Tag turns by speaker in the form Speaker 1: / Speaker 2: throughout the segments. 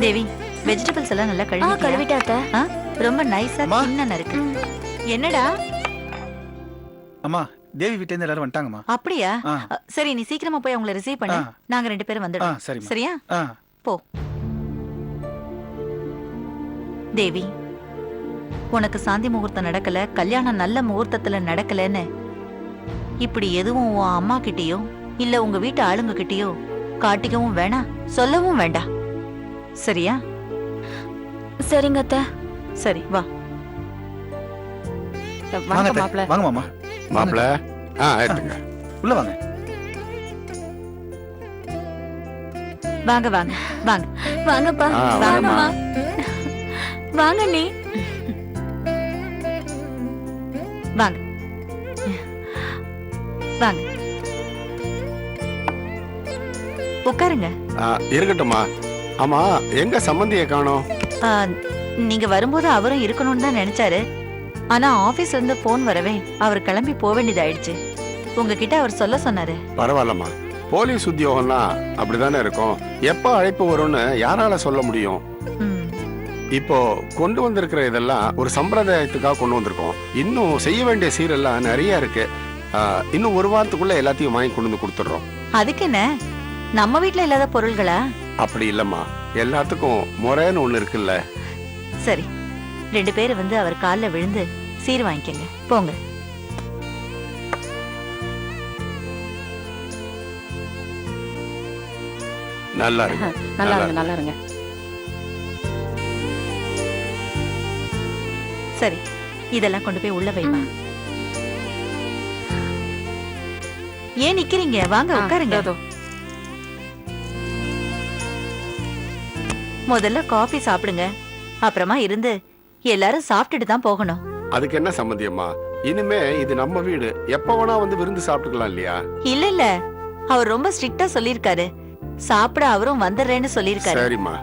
Speaker 1: தேவி, vegetables எல்லாம் நல்லா
Speaker 2: கழுவிட்டா அத்தை.
Speaker 1: ரொம்ப நைஸா சின்ன இருக்கு. என்னடா?
Speaker 3: அம்மா, தேவி வீட்ல இருந்து எல்லாரும் வந்துட்டாங்கம்மா.
Speaker 1: அப்படியா? சரி, நீ சீக்கிரமா போய் அவங்கள ரிசீவ் பண்ணு. நாங்க 2 பேரும் வந்துடுறோம். சரியா? போ. தேவி, உனக்கு சாந்தி முகூர்த்தம் நடக்கல, கல்யாணம் நல்ல முகூர்த்தத்துல நடக்கலன்னு இப்படி எதுவும் உன் அம்மா கிட்டயோ இல்ல உங்க வீட்டு ஆளுங்க கிட்டயோ காட்டிக்கவும் வேணாம், சொல்லவும் வேண்டாம். சரியா?
Speaker 2: சரிங்க அத்தை.
Speaker 1: சரி, வா.
Speaker 3: வாங்க மாமா.
Speaker 4: மாப்ள, ஏத்துங்க.
Speaker 3: உள்ள வாங்க.
Speaker 1: வாங்க வாங்க வாங்க.
Speaker 2: வாங்கப்பா. வாங்கம்மா. வாங்க நீ.
Speaker 1: வாங்க வாங்க. உட்காருங்க.
Speaker 4: இருக்கட்டும்மா. ஆமா, எங்க சம்பந்தியை காணோம்?
Speaker 1: நீங்க வரும்போது அவரும் இருக்கணும்னு தான் நினைச்சாரு. ஆனா ஆபீஸ்ல இருந்து போன் வரவே அவர் கிளம்பி போக வேண்டியதாயிடுச்சு. உங்ககிட்ட அவர் சொல்ல சொன்னாரு.
Speaker 4: பரவாயில்லம்மா, போலீஸ் உத்தியோகம்னா அப்படிதானே இருக்கும். எப்ப அழைப்பு வரும்னு யாரால சொல்ல முடியும்? இப்போ கொண்டு வந்திருக்கிற இதெல்லாம் ஒரு சம்பிரதாயத்துக்காக கொண்டு வந்திருக்கோம். இன்னும் செய்ய வேண்டிய சீரெல்லாம் நிறைய இருக்கு. இன்னும் ஒரு வாரத்துக்குள்ள எல்லாத்தையும் வாங்கி கொண்டு வந்து கொடுத்துடுறோம்.
Speaker 1: அதுக்கு என்ன, நம்ம வீட்டுல இல்லாத பொருள்களா?
Speaker 4: அப்படி இல்லம்மா, எல்லாத்துக்கும் முறைன்னு ஒண்ணு இருக்குல்ல.
Speaker 1: சரி, 2 பேரும் வந்து அவர் கால்ல விழுந்து சீர் வாங்கிக்கங்க. போங்க.
Speaker 4: நல்லா இருக்கு.
Speaker 5: நல்லா இருங்க.
Speaker 1: சரி, இதெல்லாம் கொண்டு போய் உள்ள வைமா. ஏன் நிக்கிறீங்க? வாங்க உட்காருங்க. முதல்ல காபி சாப்பிடுங்க, அப்புறமா இருந்து எல்லாரும் சாப்பிட்டுட்டு தான் போகணும்.
Speaker 4: அதுக்கு என்ன சம்பந்தியம்மா? இனிமே இது நம்ம வீடு, எப்ப வேணா வந்து விருந்து சாப்பிட்டுக்கலாம் இல்லையா?
Speaker 1: இல்ல இல்ல, அவர் ரொம்ப ஸ்ட்ரிக்ட்டா சொல்லிருக்காரு. சாப்பிட அவரும் வந்துடுறேன்னு சொல்லிருக்காரு.
Speaker 4: சரிம்மா.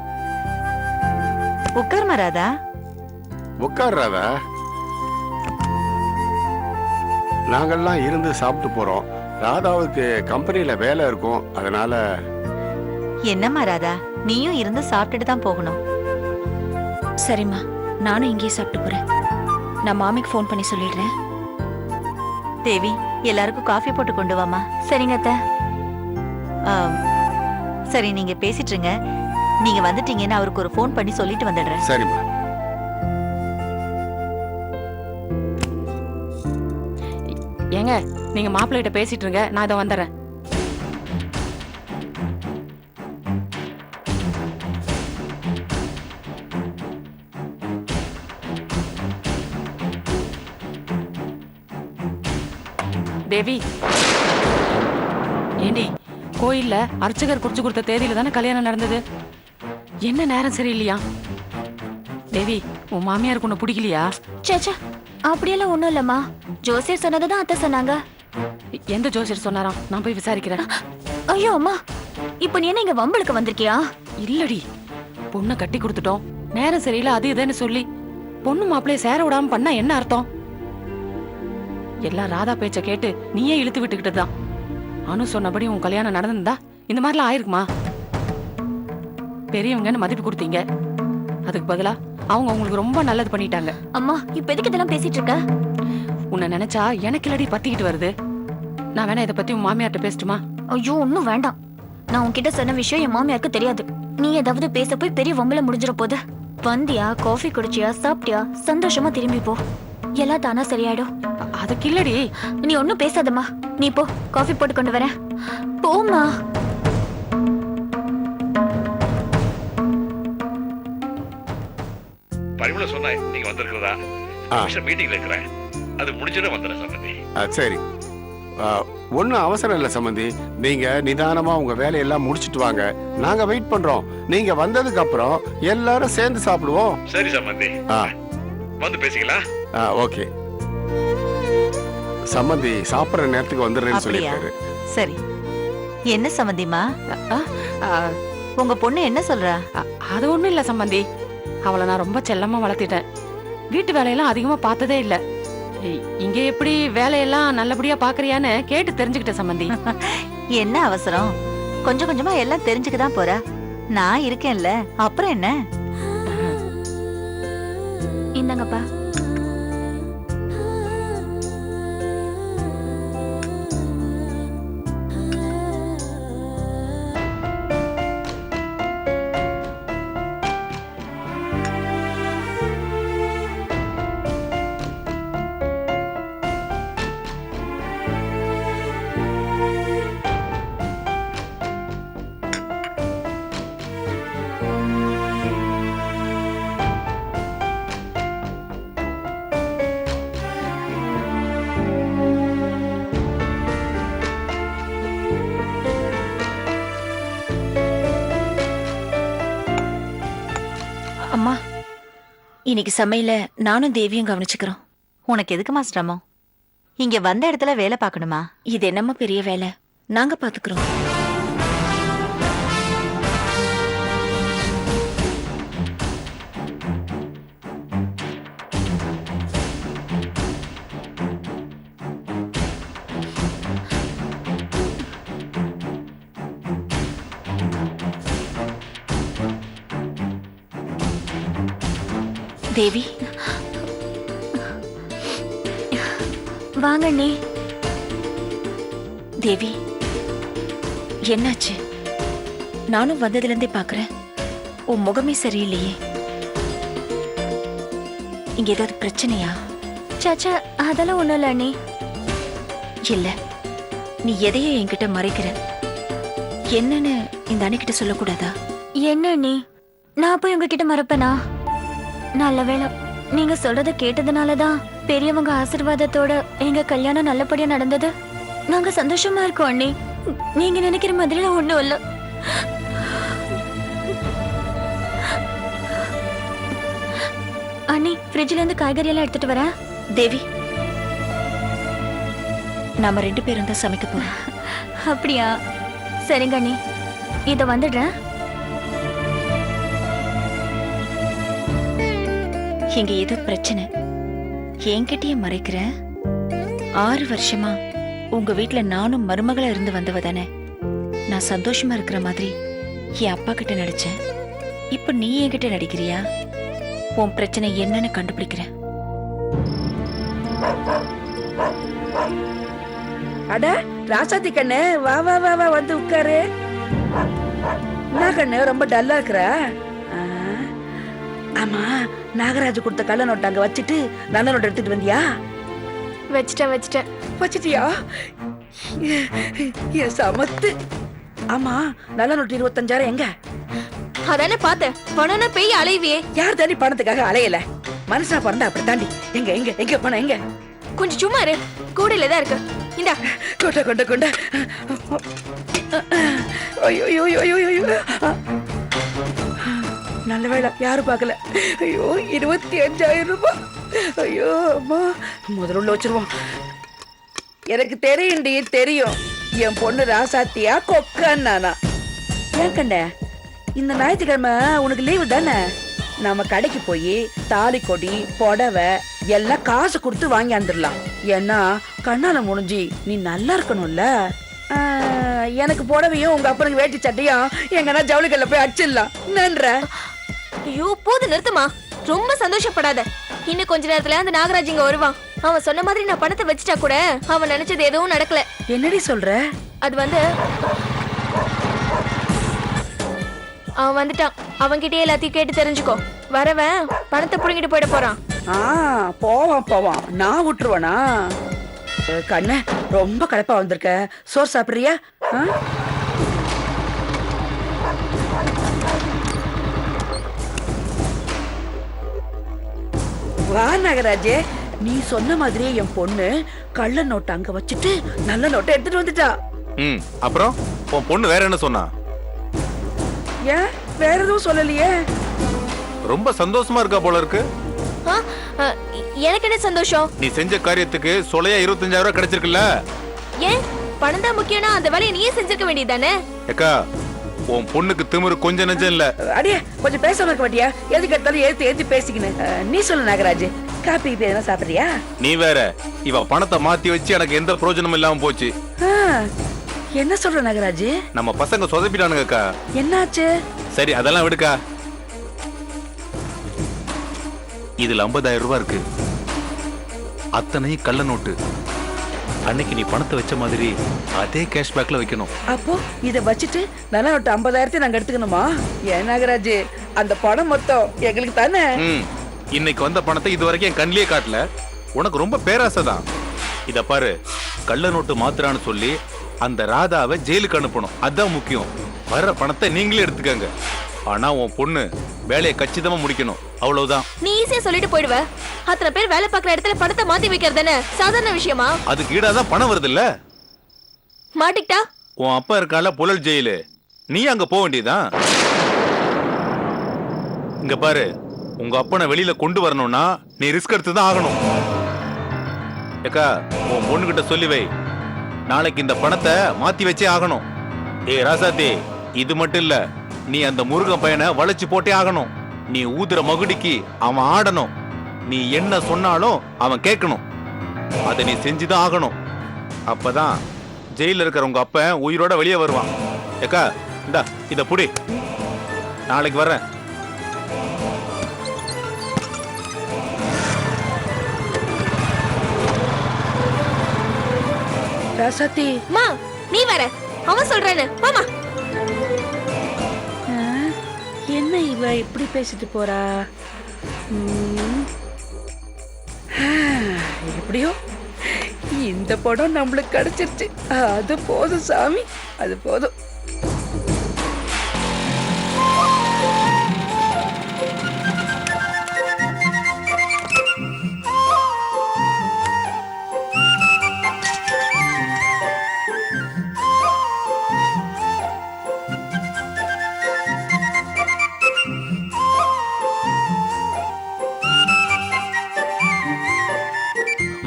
Speaker 1: உட்காருமா ராதா.
Speaker 4: உட்கார்றாதா? நாங்கெல்லாம் இருந்து சாப்பிட்டு போறோம். ராதாவுக்கு கம்பெனில வேலை இருக்கும், அதனால.
Speaker 1: என்னம்மா ராதா, நீயும் இருந்து சாப்பிட்டுட்டு தான் போகணும்.
Speaker 2: சரிம்மா, நானும் இங்கேயே சாப்பிட்டு போறேன். நான் மாமிக்கு ஃபோன் பண்ணி சொல்லிடுறேன்.
Speaker 1: தேவி, எல்லாருக்கும் காஃபி போட்டு கொண்டு வாமா.
Speaker 2: சரிங்க அத்தை.
Speaker 1: சரி, நீங்க பேசிட்டு இருங்க. நீங்க வந்துட்டீங்கன்னு அவருக்கு ஒரு ஃபோன் பண்ணி சொல்லிட்டு வந்துடுறேன்.
Speaker 4: சரிம்மா.
Speaker 5: ஏங்க, நீங்க மாப்பிள்ளைகிட்ட பேசிட்டு இருங்க, நான் இதை வந்துடுறேன். தேவி, ஏண்டி, கோயில்ல அர்ச்சகர் குறிச்சு கொடுத்த தேதியில தானே கல்யாணம் நடந்தது. என்ன நேரம் சரியில்லையா? தேவி, உன் மாமியாருக்கு ஒண்ணு பிடிக்கலையா?
Speaker 2: சேச்சா, அப்படியெல்லாம் ஒண்ணும் இல்லம்மா. ஜோசியர் சொன்னதுதான் அத்தை சொன்னாங்க.
Speaker 5: எந்த ஜோசியர் சொன்னாராம்? நான் போய் விசாரிக்கிறேன்.
Speaker 2: ஐயோ அம்மா, இப்ப நீ என்ன இங்க வம்பளுக்கு வந்திருக்கியா?
Speaker 5: இல்லடி, பொண்ணை கட்டி கொடுத்துட்டோம், நேரம் சரியில்லை அது இதுன்னு சொல்லி பொண்ணு மாப்பிள்ளைய சேர விடாம பண்ணா என்ன அர்த்தம்? எல்லாம் ராதா பேச்ச கேட்டு நீயே இழுத்து விட்டுக்கிட்டதுதான். அனு சொன்னபடி உன் கல்யாணம் நடந்திருந்தா இந்த மாதிரிலாம் ஆயிருக்குமா? பெரியவங்கன்னு மதிப்பு கொடுத்தீங்க, அதுக்கு பதிலா அவங்க உங்களுக்கு ரொம்ப நல்லது பண்ணிட்டாங்க.
Speaker 2: அம்மா, இப்ப எதுக்கு இதெல்லாம் பேசிட்டு இருக்க?
Speaker 5: உன்னை நினைச்சா எனக்கு இல்லடி பத்திக்கிட்டு வருது. நான் வேணா இதை பத்தி உன் மாமியார்ட்ட பேசட்டுமா?
Speaker 2: ஐயோ, ஒன்னும் வேண்டாம். நான் உன்கிட்ட சொன்ன விஷயம் என் மாமியாருக்கு தெரியாது. நீ ஏதாவது பேச போய் பெரிய வம்பல முடிஞ்சிட போது. வந்தியா, காஃபி குடிச்சியா, சாப்பிட்டியா, சந்தோஷமா திரும்பி போ. எல்லாம் தானா சரியாயிடும்.
Speaker 5: அதுக்கு இல்லடி.
Speaker 2: நீ ஒன்னும் பேசாதம்மா, நீ போ. காஃபி போட்டு கொண்டு வரேன். போமா.
Speaker 6: பரிமள சொன்னா நீங்க வந்திருக்கிறதா? மீட்டிங்ல இருக்கிறேன், அது முடிஞ்சதும் வந்துடுறேன் சம்பந்தி.
Speaker 4: சரி, ஒன்னும் அவசரம் இல்லை சம்பந்தி. நீங்க நிதானமா உங்க வேலையெல்லாம் முடிச்சிட்டு வாங்க, நாங்க வெயிட் பண்றோம். நீங்க வந்ததுக்கு அப்புறம் எல்லாரும் சேர்ந்து சாப்பிடுவோம்.
Speaker 6: சரி சம்பந்தி, வந்து பேசிக்கலாம்.
Speaker 4: ஓகே. சம்பந்தி சாப்பிடுற நேரத்துக்கு வந்துடுறேன்னு சொல்லிருக்காரு.
Speaker 1: சரி, என்ன சம்பந்திமா, உங்க பொண்ணு என்ன சொல்றா?
Speaker 5: அது ஒண்ணும் இல்ல சம்பந்தி, அவளை நான் ரொம்ப செல்லமா வளர்த்திட்டேன். வீட்டு வேலையெல்லாம் அதிகமா பார்த்ததே இல்ல. இங்க எப்படி வேலையெல்லாம் நல்லபடியா பாக்குறியான்னு கேட்டு தெரிஞ்சுக்கிட்ட சம்பந்தி.
Speaker 1: என்ன அவசரம், கொஞ்சம் கொஞ்சமா எல்லாம் தெரிஞ்சுக்கதான் போற. நான் இருக்கேன்ல, அப்புறம் என்ன?
Speaker 2: இந்தாங்கப்பா.
Speaker 7: அம்மா, இன்னைக்கு சமையல நானும் தேவியும் கவனிச்சுக்கிறோம்.
Speaker 1: உனக்கு எதுக்குமா சிரமம்? இங்க வந்த இடத்துல வேலை பார்க்கணுமா?
Speaker 7: இது என்னம்மா பெரிய வேலை, நாங்க பாத்துக்கிறோம். தேவி,
Speaker 2: வாங்க அண்ணி.
Speaker 7: தேவி, என்னாச்சு? நானும் வந்ததுல இருந்தே பாக்குறேன், உன் முகமே சரியில்லையே. இங்க ஏதாவது பிரச்சனையா?
Speaker 2: சாச்சா, அதெல்லாம் ஒண்ணும் இல்ல அண்ணி.
Speaker 7: இல்ல, நீ எதையோ என்கிட்ட மறைக்கிற. என்னன்னு இந்த அன்னைக்கிட்ட சொல்லக்கூடாதா?
Speaker 2: என்ன அண்ணி, நான் போய் உங்ககிட்ட மறப்பேனா? நல்ல வேளை நீங்க சொல்றத கேட்டதுனாலதான் பெரியவங்க ஆசீர்வாதத்தோட எங்க கல்யாணம் நல்லபடியா நடந்தது. நாங்க சந்தோஷமா இருக்கோம் அண்ணி. நீங்க நினைக்கிற மாதிரி ஒண்ணும் இல்ல. அண்ணி, ஃப்ரிட்ஜ்ல இருந்து காய்கறி எல்லாம் எடுத்துட்டு வரேன்.
Speaker 7: தேவி, நாம 2 பேரும் தான் சமைக்க போறோம்.
Speaker 2: அப்படியா? சரிங்க அண்ணி, இத வந்துடுறேன்.
Speaker 7: இங்க ஏதோ பிரச்சனை, என்கிட்டயே மறைக்கிற. 6 வருஷமா உங்க வீட்ல நானும் மருமகளா இருந்து வந்தவ தானே. நான் சந்தோஷமா இருக்கிற மாதிரி என் அப்பா கிட்ட நடிச்சேன். இப்ப நீ என்கிட்ட நடிக்கிறியா? உன் பிரச்சனை என்னன்னு கண்டுபிடிக்கிறேன்.
Speaker 8: அட ராசாத்தி கண்ணு, வா வா வா வா, வந்து உட்காரு. என்ன கண்ணு ரொம்ப டல்லா இருக்கிற? ஆமா, நாகராஜ் கொடுத்த கள்ள நோட்டு அங்க வச்சுட்டு நல்ல நோட்டு எடுத்துட்டு வந்தியா?
Speaker 2: வச்சிட்டேன்.
Speaker 8: வச்சிட்டியா? என் சமத்து. ஆமா, நல்ல நோட்டு 25,000 எங்க?
Speaker 2: அதானே பார்த்தேன். பணம்னா பெய் அலைவியே.
Speaker 8: யார் தாண்டி பணத்துக்காக அலையல? மனுஷனா பிறந்தா அப்படி தாண்டி. எங்க எங்க எங்க பணம் எங்க?
Speaker 2: கொஞ்சம் சும்மா இரு, கூடையில தான் இருக்கு. இந்தா.
Speaker 8: கொண்ட கொண்ட கொண்ட. ஐயோ ஐயோ ஐயோ ஐயோ. நல்ல வேலை யாரும் பார்க்கல. ஐயோ, 25,000 ரூபாய். ஐயோ அம்மா, முதல்ல உள்ள வச்சிருவோம். எனக்கு தெரியும்டி, தெரியும். என் பொண்ணு ராசாத்தியா கொக்கான்னா. ஏன் கண்ட, இந்த ஞாயிற்றுக்கிழமை உனக்கு லீவு தானே? நம்ம கடைக்கு போய் தாலி கொடி புடவை எல்லாம் காசு கொடுத்து வாங்கி வந்துடலாம். ஏன்னா கண்ணால முடிஞ்சு நீ நல்லா இருக்கணும்ல. எனக்கு புடவையும் உங்க அப்பனுக்கு வேட்டி சட்டையும் எங்கன்னா ஜவுளிக்கல்ல போய் அடிச்சிடலாம். நன்ற.
Speaker 2: ஐயோ, போது நிறுத்துமா. ரொம்ப சந்தோஷப்படாத. இன்னும் கொஞ்ச நேரத்துல அந்த நாகராஜ் இங்க வருவான். அவன் சொன்ன மாதிரி நான் பணத்தை வச்சுட்டா கூட அவன் நினைச்சது எதுவும் நடக்கல.
Speaker 8: என்னடி சொல்ற? அது வந்து
Speaker 2: அவன் வந்துட்டான். அவன்கிட்டயே எல்லாத்தையும் கேட்டு தெரிஞ்சுக்கோ. வரவன் பணத்தை புடுங்கிட்டு போயிட போறான்.
Speaker 8: போவான் போவான், நான் விட்டுருவானா? கண்ண ரொம்ப களைப்பா வந்திருக்க, சோறு சாப்பிடுறியா? வா நாகராஜே, நீ சொன்ன மாதிரியே என் பொண்ணு கள்ள நோட்டு அங்க வச்சுட்டு நல்ல நோட்டை எடுத்துட்டு வந்துட்டா.
Speaker 9: அப்புறம் உன் பொண்ணு வேற என்ன சொன்னா?
Speaker 8: ஏன் வேற எதுவும் சொல்லலையே?
Speaker 9: ரொம்ப சந்தோஷமா இருக்கா போல இருக்கு.
Speaker 2: எனக்கு என்ன சந்தோஷம்?
Speaker 9: நீ செஞ்ச காரியத்துக்கு சொலையா 25,000 ரூபாய் கிடைச்சிருக்குல்ல.
Speaker 2: ஏன் பணம் தான் முக்கியம்னா அந்த வேலையை நீயே செஞ்சிருக்க வேண்டியதானே?
Speaker 9: ஏக்கா, உன் பொண்ணுக்கு திமிரு கொஞ்சம் நெஞ்சம் இல்ல.
Speaker 8: அடியே, கொஞ்சம் பேசாம இருக்க மாட்டியா? எதுக்கு எடுத்தாலும் ஏத்து ஏத்து பேசிக்கின்னு. நீ சொல்லு நாகராஜ், காப்பி எதனா சாப்பிடுறியா?
Speaker 9: நீ வேற, இவ பணத்தை மாத்தி வச்சு எனக்கு எந்த பிரயோஜனமும் இல்லாம போச்சு.
Speaker 8: என்ன சொல்ற நாகராஜ்?
Speaker 9: நம்ம பசங்க சொதப்பிட்டானுங்கக்கா.
Speaker 8: என்னாச்சு?
Speaker 9: சரி அதெல்லாம் விடுக்கா. இதுல 50,000 ரூபாய் இருக்கு. அத்தனையும் கள்ள நோட்டு. அன்னைக்கு நீ பணத்தை வச்ச மாதிரி அதே கேஷ்பேக்ல வைக்கணும்.
Speaker 8: அப்போ இத வச்சுட்டு நல்ல நோட்டு 50,000 நாங்க எடுத்துக்கணுமா? ஏன் நாகராஜ், அந்த பணம் மொத்தம் எங்களுக்கு தானே?
Speaker 9: இன்னைக்கு வந்த பணத்தை இது வரைக்கும் என் கண்ணிலே காட்டல. உனக்கு ரொம்ப பேராசை தான். இத பாரு, கள்ள நோட்டு மாத்துறான்னு சொல்லி அந்த ராதாவை ஜெயிலுக்கு அனுப்பணும். அதான் முக்கியம். வர்ற பணத்தை நீங்களே எடுத்துக்கங்க. ஆனா உன் பொண்ணு வேலையை கச்சிதமா முடிக்கணும். அவ்வளவுதான்.
Speaker 2: நீ ஈஸியா சொல்லிட்டு போயிடுவ. அத்தனை பேர் வேலை பார்க்குற இடத்துல பணத்தை மாத்தி வைக்கிறதுன்னு சாதாரண விஷயமா?
Speaker 9: அதுக்கு ஈடாதான் பணம் வருது இல்ல?
Speaker 2: மாட்டிக்கிட்டா
Speaker 9: உன் அப்பா இருக்கால புழல் ஜெயிலு, நீ அங்க போக வேண்டியதான். இங்க பாரு, உங்க அப்பனை வெளியில கொண்டு வரணும்னா நீ ரிஸ்க் எடுத்து தான் ஆகணும். ஏக்கா, உன் பொண்ணுகிட்ட சொல்லி வை, நாளைக்கு இந்த பணத்தை மாத்தி வச்சே ஆகணும். ஏய் ராசாத்தி, இது மட்டும் இல்ல, நீ அந்த முருகன் பையனை வளைச்சு போட்டே ஆகணும். நீ ஊதுற மகுடிக்கு அவன் ஆடணும். நீ என்ன சொன்னாலும் அவன் கேட்கணும். அதை நீ செஞ்சுதான் ஆகணும். அப்பதான் ஜெயில இருக்கிற உங்க அப்பன் உயிரோட வெளியே வருவான். ஏக்கா, இந்தா இத புடி, நாளைக்கு வர்றேன்.
Speaker 8: ராசாத்தி,
Speaker 2: மா நீ வர, அவன் சொல்றேன்னு மாமா.
Speaker 8: என்ன இவ இப்படி பேசிட்டு போறா? எப்படியோ இந்த படம் நம்மளுக்கு கிடைச்சிருச்சு. அது போதும் சாமி, அது போதும்.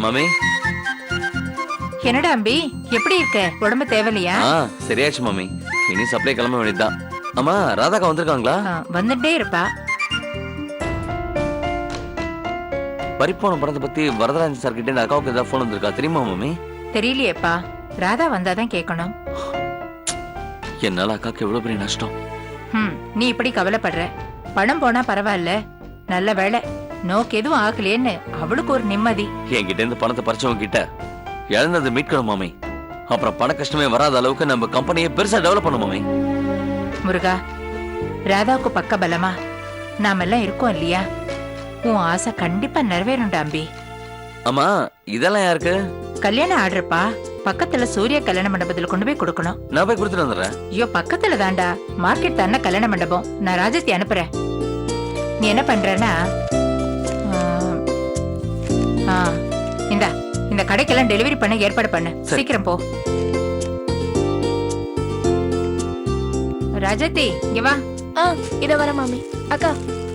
Speaker 10: மாமி,
Speaker 1: என்னடா அம்பி, எப்படி இருக்க? உடம்பு தேவையில்லையா?
Speaker 10: சரியாச்சு மாமி. இனி சப்ளை கிளம்ப வேண்டியதுதான். ஆமா, ராதாக்கா வந்திருக்காங்களா?
Speaker 1: வந்துட்டே இருப்பா.
Speaker 10: பறிப்போன படத்தை பத்தி வரதராஜன் சார் கிட்ட இந்த அக்காவுக்கு ஏதாவது போன் வந்திருக்கா தெரியுமா மாமி?
Speaker 1: தெரியலையேப்பா, ராதா வந்தாதான் கேட்கணும்.
Speaker 10: என்னால அக்காவுக்கு எவ்வளவு பெரிய நஷ்டம்.
Speaker 1: நீ இப்படி கவலைப்படுற. பணம் போனா பரவாயில்ல, நல்ல வேலை நோக்கு எதுவும் ஆகலையேன்னு அவளுக்கு ஒரு நிம்மதி.
Speaker 10: என்கிட்ட இருந்து பணத்தை பறிச்சவங்க கிட்ட இழந்ததை மீட்கணும் மாமி. அப்புறம் பண கஷ்டமே வராத அளவுக்கு நம்ம கம்பெனியை பெருசா டெவலப் பண்ணணும் மாமி.
Speaker 1: முருகா, ராதாவுக்கு பக்க பலமா நாம எல்லாம் இருக்கோம் இல்லையா? உன் ஆசை கண்டிப்பா நிறைவேறும்டா அம்பி.
Speaker 10: ஆமா, இதெல்லாம் யாருக்கு?
Speaker 1: கல்யாண ஆர்டர்ப்பா. பக்கத்துல சூர்யா கல்யாண மண்டபத்துல கொண்டு போய் கொடுக்கணும்.
Speaker 10: நான் போய் கொடுத்துட்டு வந்துடுறேன்.
Speaker 1: ஐயோ, பக்கத்துல தாண்டா, மார்க்கெட் தானே கல்யாண மண்டபம். நான் ராஜத்தி அனுப்புறேன். நீ என்ன பண்றேன்னா, இந்த கடைக்கெல்லாம் டெலிவரி பண்ண ஏற்பாடு பண்ணு. சீக்கிரம் போ. ராஜத்தி, இங்க வா.
Speaker 2: இத வர மாமி. அக்கா,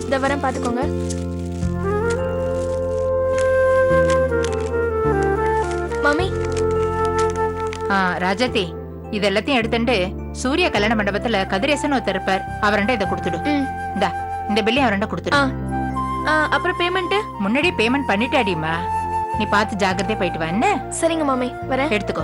Speaker 2: இத வரேன், பாத்துக்கோங்க. மாமி.
Speaker 1: ராஜத்தி, இது எல்லாத்தையும் எடுத்துட்டு சூர்யா கல்யாண மண்டபத்துல கதிரேசன் ஒருத்தர் இருப்பார், அவர்கிட்ட இதை கொடுத்துடு. இந்த பில்லையும் அவர்கிட்ட கொடுத்துடு.
Speaker 2: அப்புறம் பேமெண்ட்?
Speaker 1: முன்னாடி பேமெண்ட் பண்ணிட்டாடிமா. நீ பார்த்து ஜாக்கிரதையா போயிட்டு வா. என்ன?
Speaker 2: சரிங்க மாமி, வரேன்.
Speaker 1: எடுத்துக்கோ.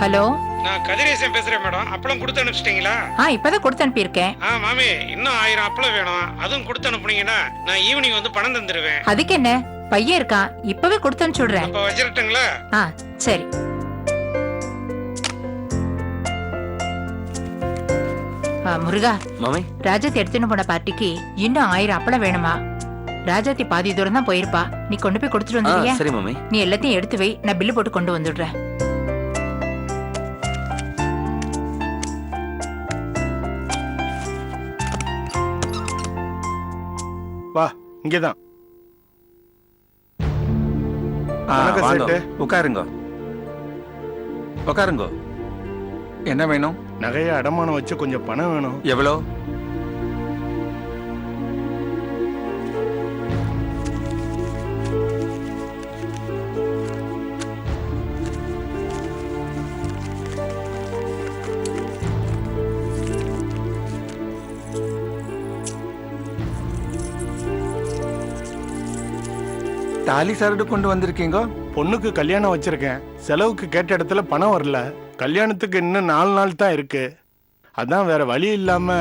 Speaker 1: ஹலோ,
Speaker 11: நான் கதிரேசன் பேசுறேன் மேடம். அப்பளம் கொடுத்து அனுப்பிச்சிட்டீங்களா?
Speaker 1: இப்பதான் கொடுத்து அனுப்பியிருக்கேன்.
Speaker 11: மாமி, இன்னும் 1000 அப்பளம் வேணும். அதுவும் கொடுத்து அனுப்புனீங்கன்னா நான் ஈவினிங் வந்து பணம் தந்துருவேன்.
Speaker 1: அதுக்கு என்ன, பையன் இருக்கான், இப்பவே கொடுத்து அனுப்பிச்சுடுறேன்.
Speaker 11: அப்ப வச்சிரட்டுங்களா?
Speaker 1: சரி. முருகா,
Speaker 10: மாமி,
Speaker 1: ராஜாத்தி எடுத்துன்னு போன பார்ட்டிக்கு இன்னும் 1000 அப்பளம் வேணுமா? ராஜாத்தி பாதி தூரம் தான் போயிருப்பா. நீ கொண்டு போய் கொடுத்துட்டு வந்துடுறியா?
Speaker 10: சரி மாமி.
Speaker 1: நீ எல்லாத்தையும் எடுத்து வை, நான் பில்லு போட்டு கொண்டு வந்துடுறேன்.
Speaker 3: வா, இங்கதான். உட்காருங்க, உட்காருங்க. என்ன வேணும்?
Speaker 11: நகைய அடமானம் வச்சு கொஞ்சம் பணம் வேணும்.
Speaker 3: எவ்வளோ? தாலி சரடு கொண்டு வந்திருக்கீங்க?
Speaker 12: பொண்ணுக்கு கல்யாணம் வச்சிருக்கேன். செலவுக்கு கேட்ட இடத்துல பணம் வரல. கல்யாணத்துக்கு இன்னும் 4 நாள் தான் இருக்கு. அதான் வேற வழி இல்லாம.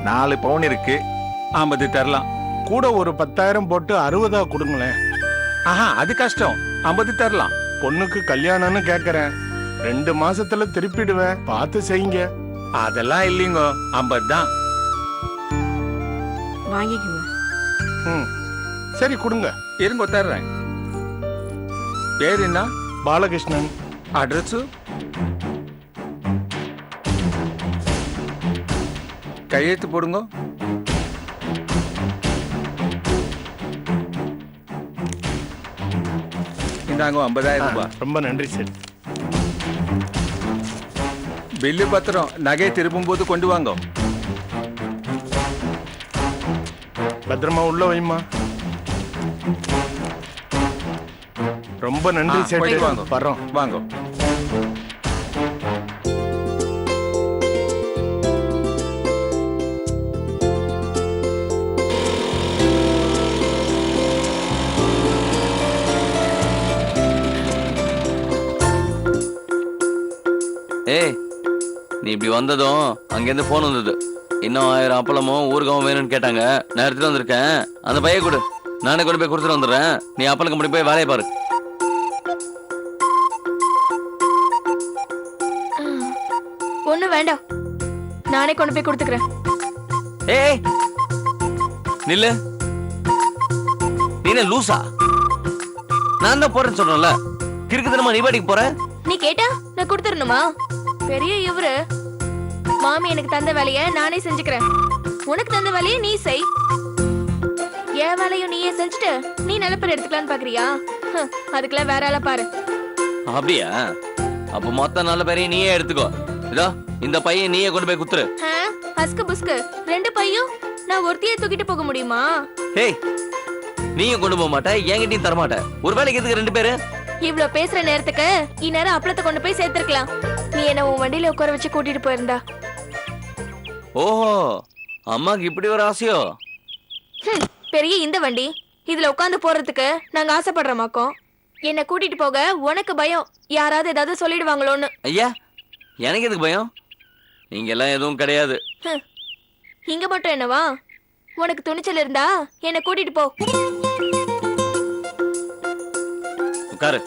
Speaker 9: நாலு பவுன் இருக்கு, 50 தரலாம்.
Speaker 12: கூட ஒரு 10,000 போட்டு 60 கொடுங்களேன்.
Speaker 9: ஆஹா, அது கஷ்டம். 50 தரலாம்.
Speaker 12: பொண்ணுக்கு கல்யாணம்னு கேக்குறேன். 2 மாசத்துல திருப்பிடுவேன். பார்த்து செய்யுங்க.
Speaker 9: அதெல்லாம் இல்லைங்க, 50 தான்.
Speaker 8: வாங்கிக்குங்க.
Speaker 12: ம், சரி கொடுங்க.
Speaker 9: இருங்க தர்றேன். பேர் என்ன?
Speaker 12: பாலகிருஷ்ணன்.
Speaker 9: அட்ரஸ்? கையெழுத்து போடுங்க. இந்தாங்க 50,000 ரூபாய்.
Speaker 12: ரொம்ப நன்றி சார்.
Speaker 9: பில்லு பத்திரம் நகை திருப்பும் போது கொண்டு வாங்க.
Speaker 12: பத்திரமா உள்ள வைமா. ரொம்ப நன்றி சார்.
Speaker 9: போயிட்டு வாங்க.
Speaker 12: வரோம்.
Speaker 9: வாங்க.
Speaker 10: ஏய், நீ இப்படி வந்ததும் அங்கேருந்து போன் வந்தது. இன்னும் 1000 அப்பளமும் ஊறுகாவும் வேணும்னு கேட்டாங்க. நான் எடுத்துட்டு வந்திருக்கேன். அந்த பைய கொடு, நானே கொண்டு போய் கொடுத்துட்டு வந்துடுறேன். நீ அப்பளம் கம்பெனி போய் வேலையை பாரு.
Speaker 2: ஒண்ணு வேண்டாம், நானே கொண்டு போய் கொடுத்துக்கிறேன்.
Speaker 10: ஏய் நில்லு, நீ என்ன லூசா? நான் தான் போறேன்னு சொல்றேன்ல, கிறுக்கு தினமா நீ பாட்டிக்கு போற.
Speaker 2: நீ கேட்டா நான் கொடுத்துடணுமா? பெரிய இவரு மாமி எனக்கு தந்த வேலைய நானே செஞ்சுக்கிறேன். உனக்கு தந்த வேலைய நீ செய். என் வேலையும் நீயே செஞ்சுட்டு நீ நல்ல பேர் எடுத்துக்கலான்னு பாக்குறியா? அதுக்கெல்லாம் வேற ஆள பாரு.
Speaker 10: அப்படியா? அப்ப மொத்த நல்ல பேரையும் நீயே எடுத்துக்கோ. இதோ இந்த பையன் நீயே கொண்டு போய் குத்துரு.
Speaker 2: அஸ்கு புஸ்கு 2 பையும் நான் ஒருத்தையே தூக்கிட்டு போக முடியுமா?
Speaker 10: ஏய், நீயும் கொண்டு போக மாட்ட, என்கிட்டயும் தர மாட்ட. ஒரு வேலைக்கு எதுக்கு 2 பேரு?
Speaker 2: இவ்ளோ பேசுற நேரத்துக்கு இந்நேரம் அப்பளத்தை கொண்டு போய் சேர்த்திருக்கலாம். நீ என்ன உன் வண்டியில உட்கார வச்சு கூட்டிட்டு போயிருந்தா.
Speaker 10: ஓஹோ, அம்மாக்கு இப்படி ஒரு ஆசையோ?
Speaker 2: பெரிய இந்த வண்டி இதுல உட்காந்து போறதுக்கு நாங்க ஆசைப்படுறோமாக்கோம். என்ன கூட்டிட்டு போக உனக்கு பயம், யாராவது ஏதாவது சொல்லிடுவாங்களோன்னு.
Speaker 10: ஐயா, எனக்கு எதுக்கு பயம்? இங்க எல்லாம் எதுவும் கிடையாது.
Speaker 2: இங்க மட்டும் என்னவா? உனக்கு துணிச்சல் இருந்தா என்ன கூட்டிட்டு போ.
Speaker 10: உட்காரு.